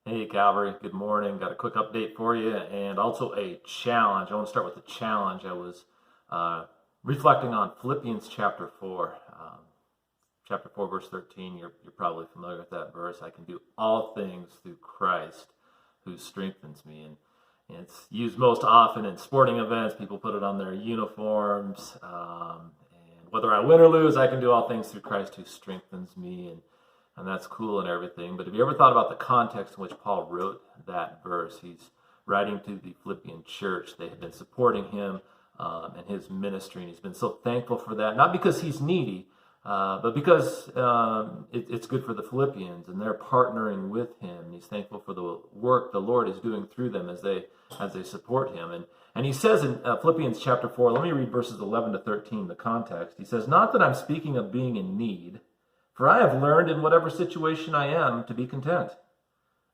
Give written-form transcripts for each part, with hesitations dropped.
Hey Calvary, good morning. Got a quick update for you and also a challenge. I want to start with the challenge. I was reflecting on Philippians chapter 4. Chapter 4, verse 13. You're probably familiar with that verse. I can do all things through Christ who strengthens me. And it's used most often in sporting events. People put it on their uniforms. And whether I win or lose, I can do all things through Christ who strengthens me. And that's cool and everything. But have you ever thought about the context in which Paul wrote that verse? He's writing to the Philippian church. They have been supporting him and his ministry, and he's been so thankful for that. Not because he's needy, but because it's good for the Philippians, and they're partnering with him. And he's thankful for the work the Lord is doing through them as they support him. And he says in Philippians chapter 4, let me read verses 11 to 13, the context. He says, "Not that I'm speaking of being in need, for I have learned in whatever situation I am to be content.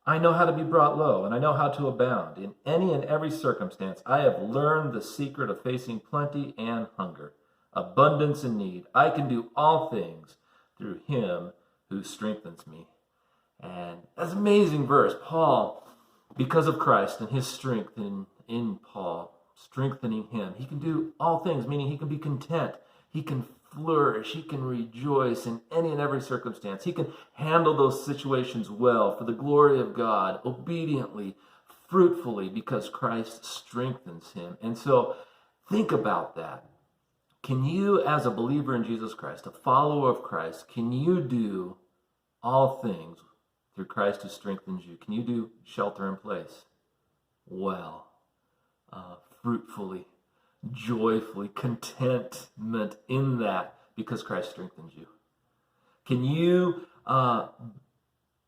I know how to be brought low, and I know how to abound. In any and every circumstance, I have learned the secret of facing plenty and hunger, abundance and need. I can do all things through him who strengthens me." And that's an amazing verse. Paul, because of Christ and his strength in Paul, strengthening him, he can do all things, meaning he can be content. He can flourish. He can rejoice in any and every circumstance. He can handle those situations well for the glory of God, obediently, fruitfully, because Christ strengthens him. And so think about that. Can you, as a believer in Jesus Christ, a follower of Christ, can you do all things through Christ who strengthens you? Can you do shelter in place well, fruitfully, joyfully, contentment in that because Christ strengthens you? Can you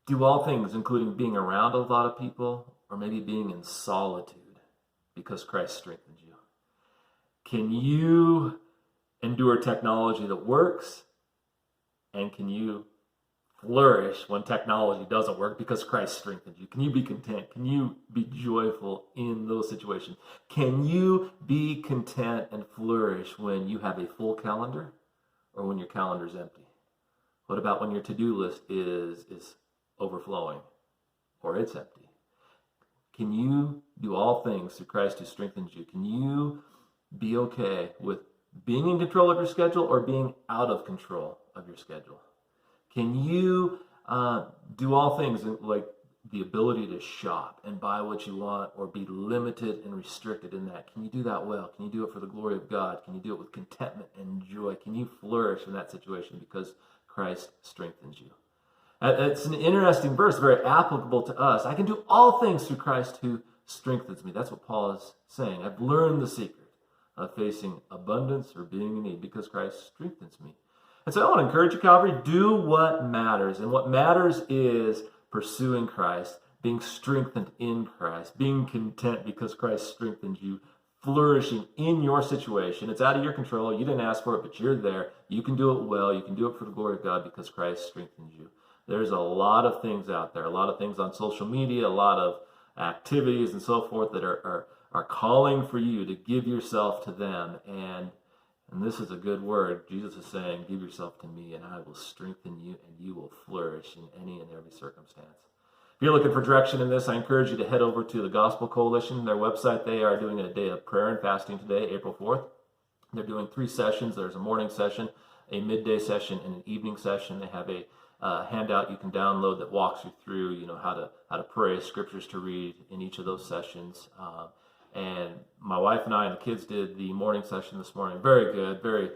do all things, including being around a lot of people or maybe being in solitude because Christ strengthens you? Can you endure technology that works? And can you flourish when technology doesn't work because Christ strengthens you? Can you be content? Can you be joyful in those situations? Can you be content and flourish when you have a full calendar or when your calendar is empty? What about when your to-do list is overflowing or it's empty? Can you do all things through Christ who strengthens you? Can you be okay with being in control of your schedule or being out of control of your schedule? Can you do all things like the ability to shop and buy what you want or be limited and restricted in that? Can you do that well? Can you do it for the glory of God? Can you do it with contentment and joy? Can you flourish in that situation because Christ strengthens you? It's an interesting verse, very applicable to us. I can do all things through Christ who strengthens me. That's what Paul is saying. I've learned the secret of facing abundance or being in need because Christ strengthens me. And so I want to encourage you, Calvary, do what matters. And what matters is pursuing Christ, being strengthened in Christ, being content because Christ strengthens you, flourishing in your situation. It's out of your control. You didn't ask for it, but you're there. You can do it well. You can do it for the glory of God because Christ strengthens you. There's a lot of things out there, a lot of things on social media, a lot of activities and so forth that are calling for you to give yourself to them. And this is a good word. Jesus is saying, give yourself to me and I will strengthen you and you will flourish in any and every circumstance. If you're looking for direction in this, I encourage you to head over to the Gospel Coalition, their website. They are doing a day of prayer and fasting today, April 4th. They're doing 3 sessions. There's a morning session, a midday session, and an evening session. They have a handout you can download that walks you through, how to pray, scriptures to read in each of those sessions. And my wife and I and the kids did the morning session this morning. Very good, very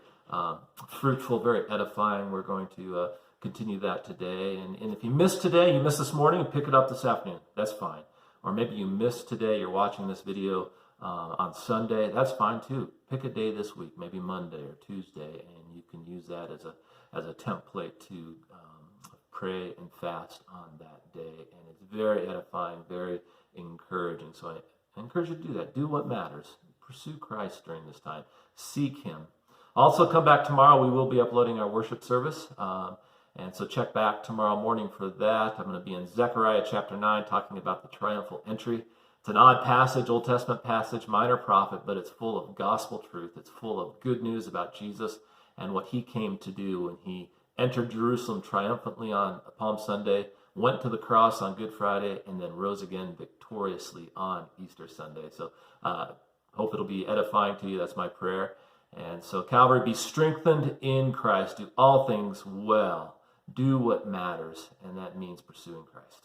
fruitful, very edifying. We're going to continue that today. And if you missed today, you missed this morning, pick it up this afternoon. That's fine. Or maybe you missed today, you're watching this video on Sunday. That's fine too. Pick a day this week, maybe Monday or Tuesday, and you can use that as a template to pray and fast on that day. And it's very edifying, very encouraging. So I encourage you to do that. Do what matters. Pursue Christ during this time. Seek him. Also, come back tomorrow. We will be uploading our worship service. And so check back tomorrow morning for that. I'm going to be in Zechariah chapter 9 talking about the triumphal entry. It's an odd passage, Old Testament passage, minor prophet, but it's full of gospel truth. It's full of good news about Jesus and what he came to do when he entered Jerusalem triumphantly on Palm Sunday, went to the cross on Good Friday, and then rose again victoriously on Easter Sunday. So hope it'll be edifying to you. That's my prayer. And so Calvary, be strengthened in Christ. Do all things well. Do what matters, and that means pursuing Christ.